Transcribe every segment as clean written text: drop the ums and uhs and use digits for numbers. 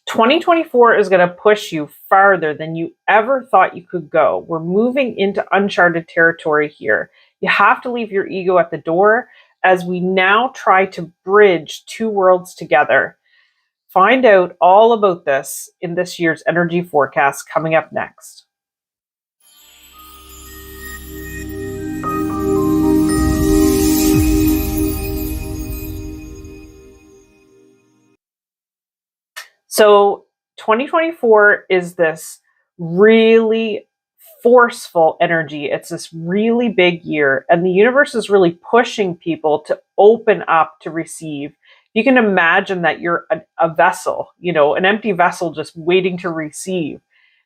2024 is going to push you farther than you ever thought you could go. We're moving into uncharted territory here. You have to leave your ego at the door as we now try to bridge two worlds together. Find out all about this in this year's energy forecast coming up next. So 2024 is this really forceful energy. It's this really big year, and the universe is really pushing people to open up to receive. You can imagine that you're a vessel, an empty vessel just waiting to receive.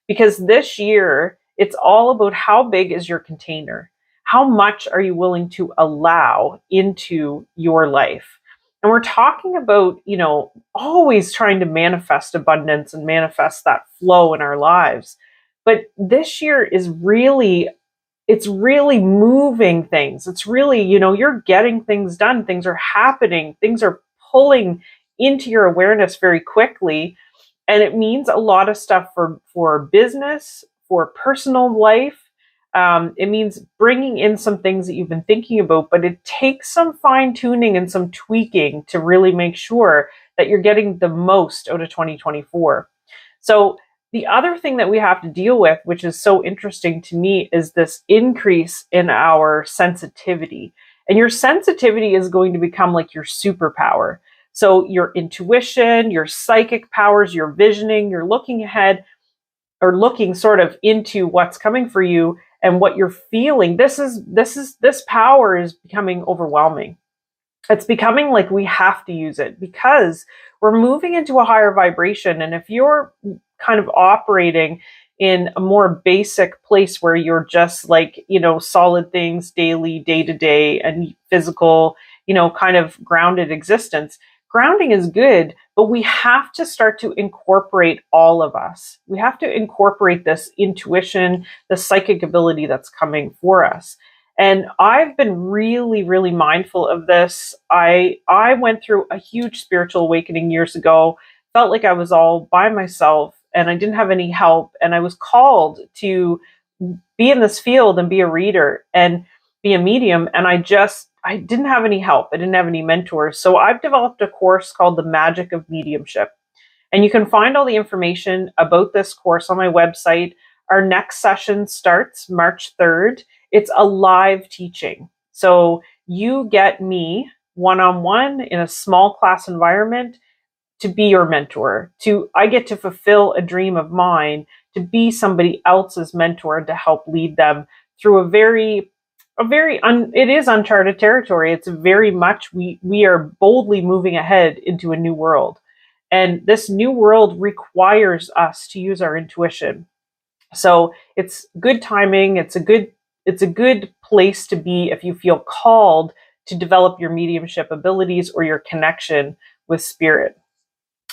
Because this year, it's all about how big is your container? How much are you willing to allow into your life? And we're talking about, always trying to manifest abundance and manifest that flow in our lives. But this year is it's really moving things. It's really, you're getting things done. Things are happening. Things are pulling into your awareness very quickly. And it means a lot of stuff for business, for personal life. It means bringing in some things that you've been thinking about, but it takes some fine tuning and some tweaking to really make sure that you're getting the most out of 2024. So the other thing that we have to deal with, which is so interesting to me, is this increase in our sensitivity. And your sensitivity is going to become like your superpower. So your intuition, your psychic powers, your visioning, you're looking ahead or looking sort of into what's coming for you and what you're feeling. This power is becoming overwhelming. It's becoming like we have to use it because we're moving into a higher vibration. And if you're kind of operating in a more basic place where you're just like, solid things daily, day to day, and physical, kind of grounded existence, grounding is good, but we have to start to incorporate all of us. We have to incorporate this intuition, the psychic ability that's coming for us. And I've been really, really mindful of this. I went through a huge spiritual awakening years ago, felt like I was all by myself and I didn't have any help. And I was called to be in this field and be a reader and be a medium. And I didn't have any help. I didn't have any mentors. So I've developed a course called The Magic of Mediumship. And you can find all the information about this course on my website. Our next session starts March 3rd. It's a live teaching. So you get me one-on-one in a small class environment to be your mentor. I get to fulfill a dream of mine to be somebody else's mentor and to help lead them through it is uncharted territory. It's very much, we are boldly moving ahead into a new world. And this new world requires us to use our intuition. So it's good timing. It's a good place to be if you feel called to develop your mediumship abilities or your connection with spirit.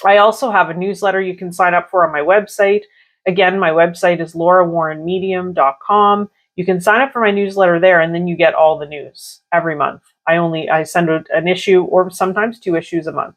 I also have a newsletter you can sign up for on my website. Again, my website is laurawarrenmedium.com. You can sign up for my newsletter there, and then you get all the news every month. I send out an issue or sometimes 2 issues a month.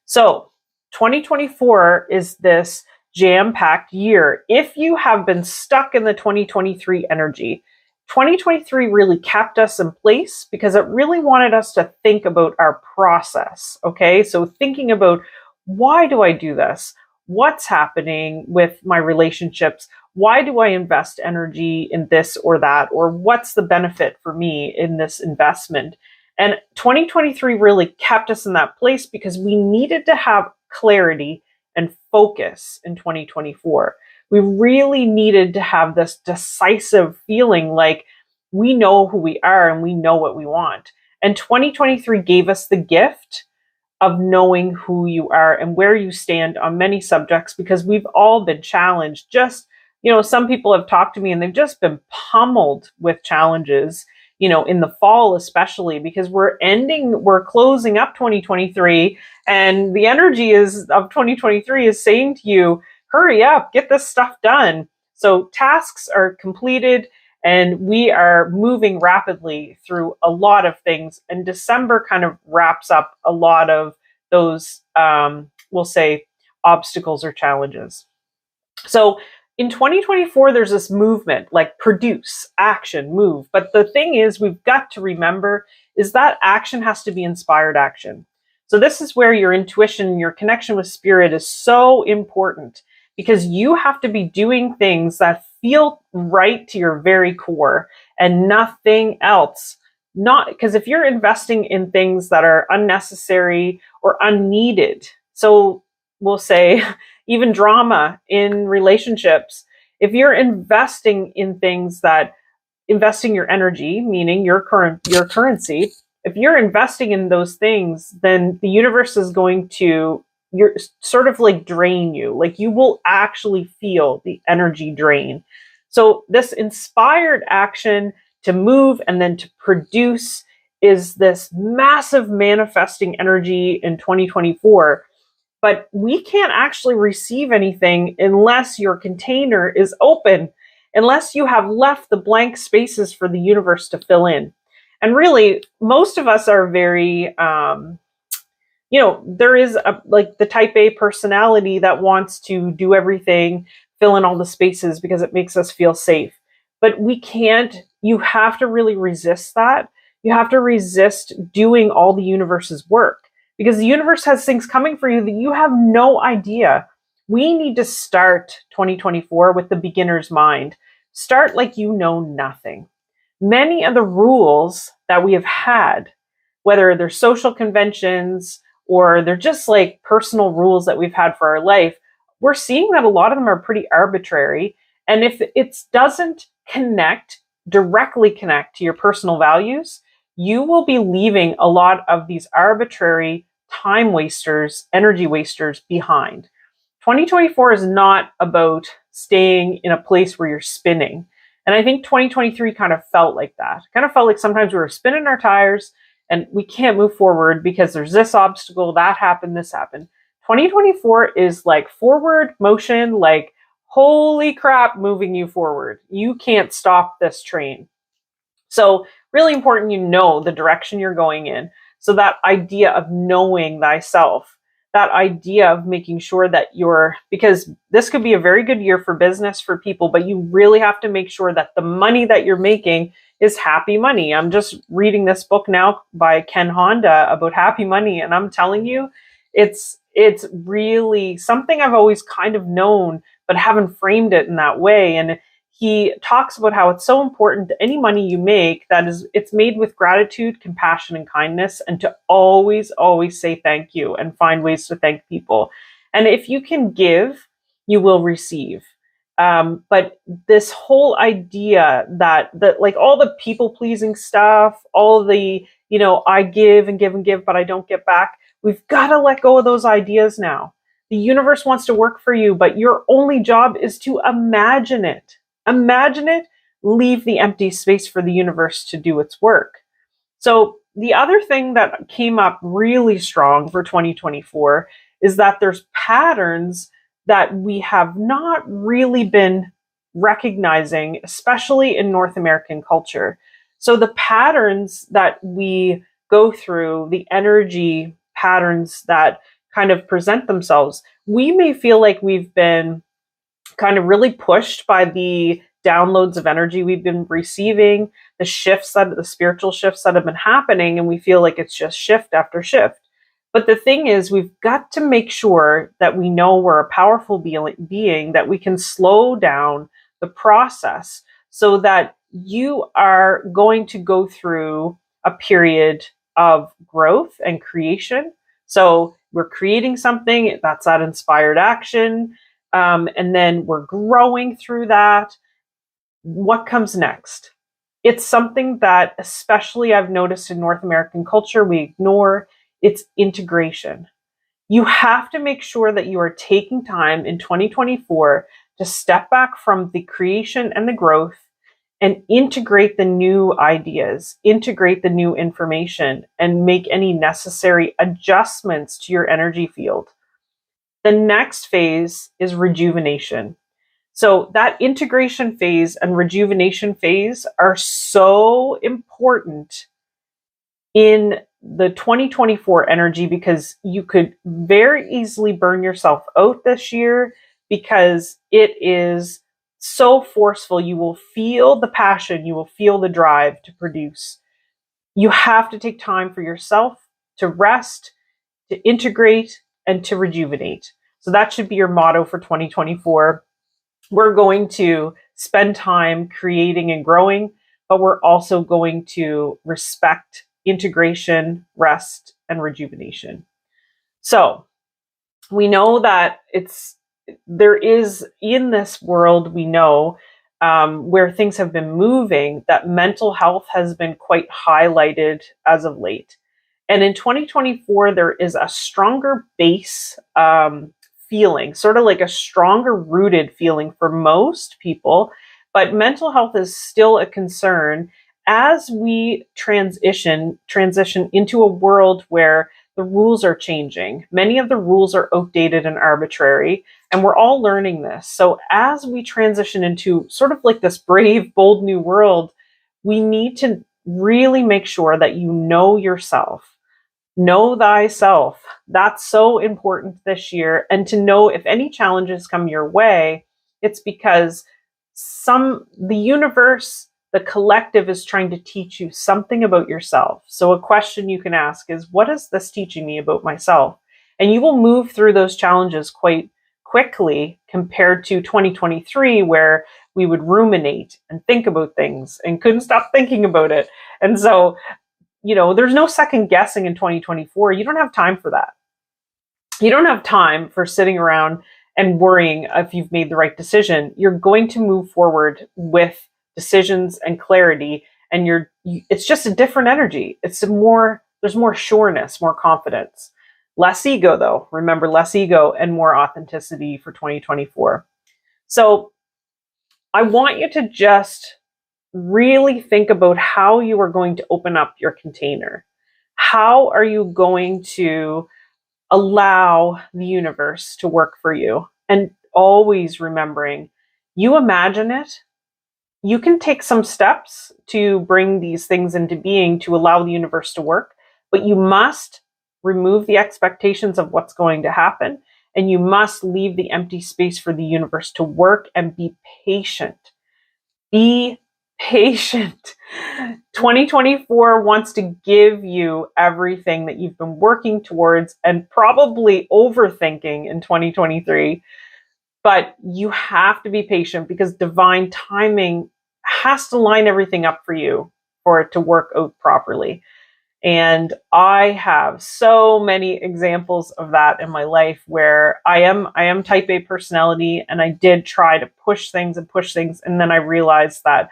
So 2024 is this jam-packed year. If you have been stuck in the 2023 energy, 2023 really kept us in place because it really wanted us to think about our process. Okay, so thinking about, why do I do this? What's happening with my relationships? Why do I invest energy in this or that? Or what's the benefit for me in this investment? And 2023 really kept us in that place because we needed to have clarity and focus in 2024. We really needed to have this decisive feeling like we know who we are and we know what we want. And 2023 gave us the gift of knowing who you are and where you stand on many subjects, because we've all been challenged. Some people have talked to me and they've just been pummeled with challenges, in the fall, especially because we're closing up 2023, and the energy of 2023 is saying to you, hurry up, get this stuff done. So tasks are completed and we are moving rapidly through a lot of things. And December kind of wraps up a lot of those, we'll say, obstacles or challenges. So in 2024, there's this movement like produce, action, move. But the thing is, we've got to remember is that action has to be inspired action. So this is where your intuition, your connection with spirit is so important, because you have to be doing things that feel right to your very core and nothing else. Not because if you're investing in things that are unnecessary or unneeded, so we'll say even drama in relationships, if you're investing in things that investing your energy, meaning your currency, if you're investing in those things, then the universe is going to you're sort of like drain you. Like you will actually feel the energy drain. So this inspired action to move and then to produce is this massive manifesting energy in 2024. But we can't actually receive anything unless your container is open, unless you have left the blank spaces for the universe to fill in. And really, most of us are very, there is like the type A personality that wants to do everything, fill in all the spaces because it makes us feel safe. But we can't, you have to really resist that. You have to resist doing all the universe's work, because the universe has things coming for you that you have no idea. We need to start 2024 with the beginner's mind. Start like you know nothing. Many of the rules that we have had, whether they're social conventions or they're just like personal rules that we've had for our life, we're seeing that a lot of them are pretty arbitrary. And if it doesn't directly connect to your personal values, you will be leaving a lot of these arbitrary time wasters, energy wasters behind. 2024 is not about staying in a place where you're spinning. And I think 2023 kind of felt like that. Kind of felt like sometimes we were spinning our tires and we can't move forward because there's this obstacle, that happened, this happened. 2024 is like forward motion, like holy crap, moving you forward. You can't stop this train. So really important you know the direction you're going in. So that idea of knowing thyself, that idea of making sure that because this could be a very good year for business, for people, but you really have to make sure that the money that you're making is happy money. I'm just reading this book now by Ken Honda about happy money, and I'm telling you, it's really something I've always kind of known, but haven't framed it in that way. And he talks about how it's so important to any money you make that it's made with gratitude, compassion, and kindness, and to always, always say thank you and find ways to thank people. And if you can give, you will receive. But this whole idea that like all the people pleasing stuff, all the, I give and give and give, but I don't get back. We've got to let go of those ideas now. The universe wants to work for you, but your only job is to imagine it. Imagine it, leave the empty space for the universe to do its work. So the other thing that came up really strong for 2024 is that there's patterns that we have not really been recognizing, especially in North American culture. So the patterns that we go through, the energy patterns that kind of present themselves, we may feel like we've been kind of really pushed by the downloads of energy we've been receiving, the spiritual shifts that have been happening, and we feel like it's just shift after shift. But the thing is, we've got to make sure that we know we're a powerful being, that we can slow down the process so that you are going to go through a period of growth and creation. So we're creating something, that's that inspired action. And then we're growing through that. What comes next? It's something that, especially I've noticed in North American culture, we ignore. It's integration. You have to make sure that you are taking time in 2024 to step back from the creation and the growth and integrate the new ideas, integrate the new information, and make any necessary adjustments to your energy field. The next phase is rejuvenation. So that integration phase and rejuvenation phase are so important in the 2024 energy, because you could very easily burn yourself out this year because it is so forceful. You will feel the passion, you will feel the drive to produce. You have to take time for yourself to rest, to integrate, and to rejuvenate. So that should be your motto for 2024. We're going to spend time creating and growing, but we're also going to respect integration, rest, and rejuvenation. So we know that there is in this world, we know where things have been moving, that mental health has been quite highlighted as of late. And in 2024, there is a stronger base feeling, sort of like a stronger rooted feeling for most people. But mental health is still a concern as we transition into a world where the rules are changing. Many of the rules are outdated and arbitrary, and we're all learning this. So as we transition into sort of like this brave, bold new world, we need to really make sure that you know yourself. Know thyself. That's so important this year. And to know if any challenges come your way, it's because the universe, the collective is trying to teach you something about yourself. So a question you can ask is, what is this teaching me about myself? And you will move through those challenges quite quickly compared to 2023, where we would ruminate and think about things and couldn't stop thinking about it. And so there's no second guessing in 2024. You don't have time for that. You don't have time for sitting around and worrying if you've made the right decision. You're going to move forward with decisions and clarity, and it's just a different energy. There's more sureness, more confidence. Less ego, though. Remember, less ego and more authenticity for 2024. So I want you to just really think about how you are going to open up your container. How are you going to allow the universe to work for you? And always remembering, you imagine it. You can take some steps to bring these things into being to allow the universe to work, but you must remove the expectations of what's going to happen, and you must leave the empty space for the universe to work, and be patient. Be patient. 2024 wants to give you everything that you've been working towards and probably overthinking in 2023. But you have to be patient, because divine timing has to line everything up for you for it to work out properly. And I have so many examples of that in my life, where I am type A personality, and I did try to push things, and then I realized that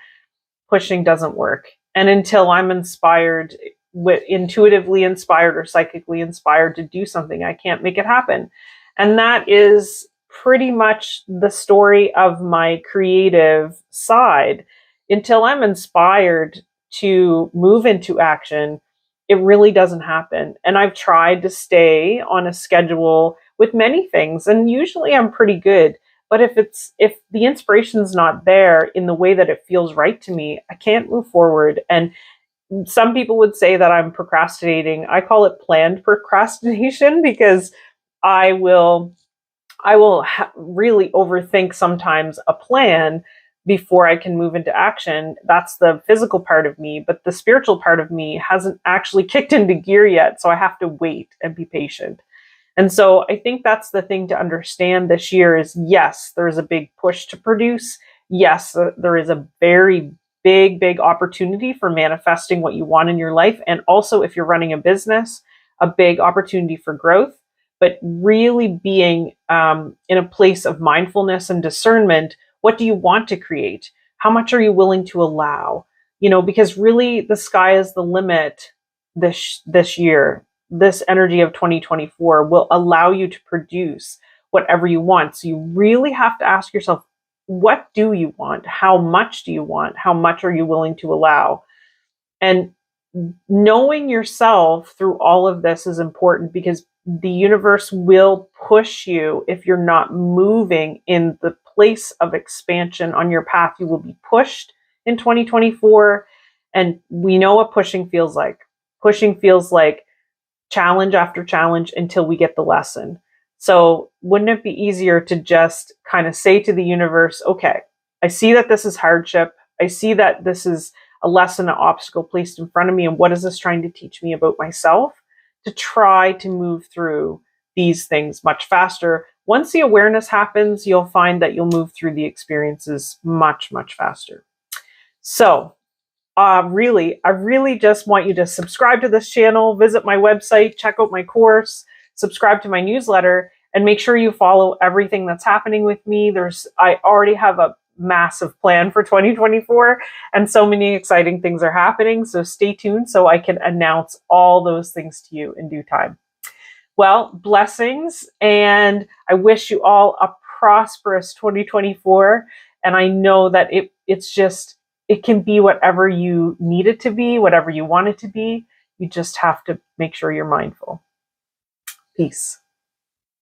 pushing doesn't work. And until I'm inspired, intuitively inspired or psychically inspired to do something, I can't make it happen. And that is pretty much the story of my creative side. Until I'm inspired to move into action, it really doesn't happen. And I've tried to stay on a schedule with many things, and usually I'm pretty good. But if the inspiration's not there in the way that it feels right to me, I can't move forward. And some people would say that I'm procrastinating. I call it planned procrastination, because I will really overthink sometimes a plan before I can move into action. That's the physical part of me, but the spiritual part of me hasn't actually kicked into gear yet. So I have to wait and be patient. And so I think that's the thing to understand this year is, yes, there's a big push to produce. Yes, there is a very big opportunity for manifesting what you want in your life. And also, if you're running a business, a big opportunity for growth, but really being in a place of mindfulness and discernment. What do you want to create? How much are you willing to allow? Because really the sky is the limit this year. This energy of 2024 will allow you to produce whatever you want. So you really have to ask yourself, what do you want? How much do you want? How much are you willing to allow? And knowing yourself through all of this is important, because the universe will push you if you're not moving in the place of expansion on your path. You will be pushed in 2024. And we know what pushing feels like. Pushing feels like challenge after challenge until we get the lesson. So wouldn't it be easier to just kind of say to the universe, okay, I see that this is hardship. I see that this is a lesson, an obstacle placed in front of me. And what is this trying to teach me about myself? To try to move through these things much faster. Once the awareness happens, you'll find that you'll move through the experiences much, much faster. So I really just want you to subscribe to this channel, visit my website, check out my course, subscribe to my newsletter, and make sure you follow everything that's happening with me. I already have a massive plan for 2024, and so many exciting things are happening. So stay tuned so I can announce all those things to you in due time. Well, blessings, and I wish you all a prosperous 2024. And I know that it can be whatever you need it to be, whatever you want it to be. You just have to make sure you're mindful. Peace.